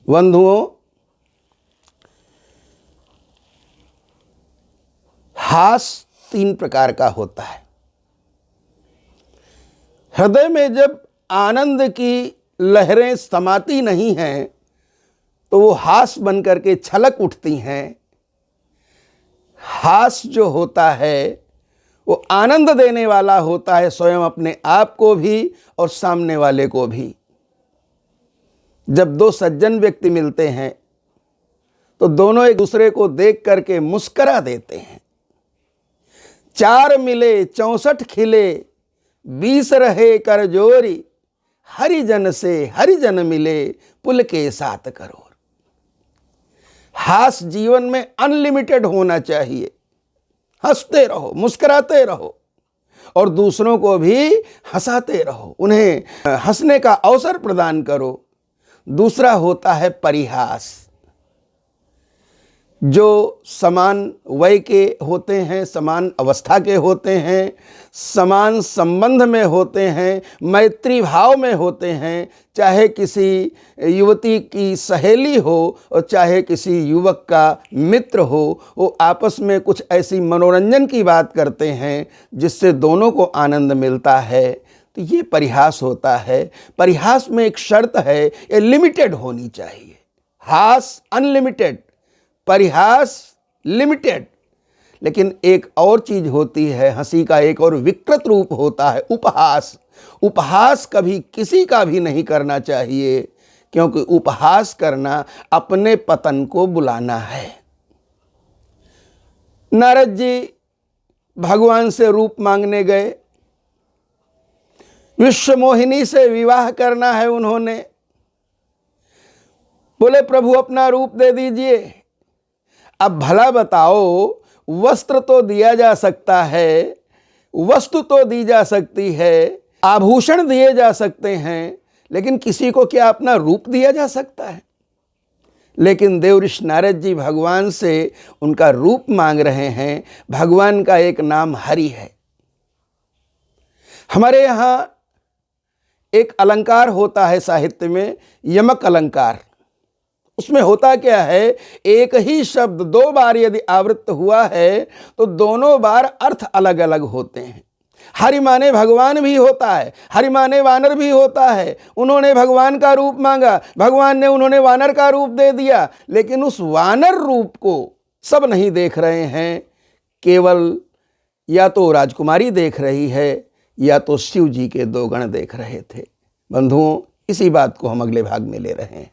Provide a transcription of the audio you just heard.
बंधुओं, हास 3 प्रकार का होता है। हृदय में जब आनंद की लहरें समाती नहीं हैं तो वो हास बन करके छलक उठती हैं। हास जो होता है वो आनंद देने वाला होता है, स्वयं अपने आप को भी और सामने वाले को भी। जब 2 सज्जन व्यक्ति मिलते हैं तो दोनों एक दूसरे को देख करके मुस्करा देते हैं। 4 मिले 64 खिले, 20 रहे कर जोरी, हरिजन से हरिजन मिले, पुल के 7 करोड़। हास जीवन में अनलिमिटेड होना चाहिए। हंसते रहो, मुस्कुराते रहो और दूसरों को भी हंसाते रहो, उन्हें हंसने का अवसर प्रदान करो। दूसरा होता है परिहास। जो समान वय के होते हैं, समान अवस्था के होते हैं, समान संबंध में होते हैं, मैत्री भाव में होते हैं, चाहे किसी युवती की सहेली हो और चाहे किसी युवक का मित्र हो, वो आपस में कुछ ऐसी मनोरंजन की बात करते हैं जिससे दोनों को आनंद मिलता है, तो ये परिहास होता है। परिहास में एक शर्त है, ये लिमिटेड होनी चाहिए। हास अनलिमिटेड, परिहास लिमिटेड। लेकिन एक और चीज होती है, हंसी का एक और विकृत रूप होता है उपहास। उपहास कभी किसी का भी नहीं करना चाहिए, क्योंकि उपहास करना अपने पतन को बुलाना है। नारद जी भगवान से रूप मांगने गए, विश्व मोहिनी से विवाह करना है उन्होंने। बोले प्रभु अपना रूप दे दीजिए। अब भला बताओ, वस्त्र तो दिया जा सकता है, वस्तु तो दी जा सकती है, आभूषण दिए जा सकते हैं, लेकिन किसी को क्या अपना रूप दिया जा सकता है? लेकिन देवऋषि नारद जी भगवान से उनका रूप मांग रहे हैं। भगवान का एक नाम हरि है। हमारे यहाँ एक अलंकार होता है साहित्य में, यमक अलंकार। उसमें होता क्या है, एक ही शब्द 2 बार यदि आवृत्त हुआ है तो दोनों बार अर्थ अलग अलग होते हैं। हरि माने भगवान भी होता है, हरि माने वानर भी होता है। उन्होंने भगवान का रूप मांगा, भगवान ने उन्होंने वानर का रूप दे दिया, लेकिन उस वानर रूप को सब नहीं देख रहे हैं। केवल या तो राजकुमारी देख रही है या तो शिव जी के 2 गण देख रहे थे। बंधुओं, इसी बात को हम अगले भाग में ले रहे हैं।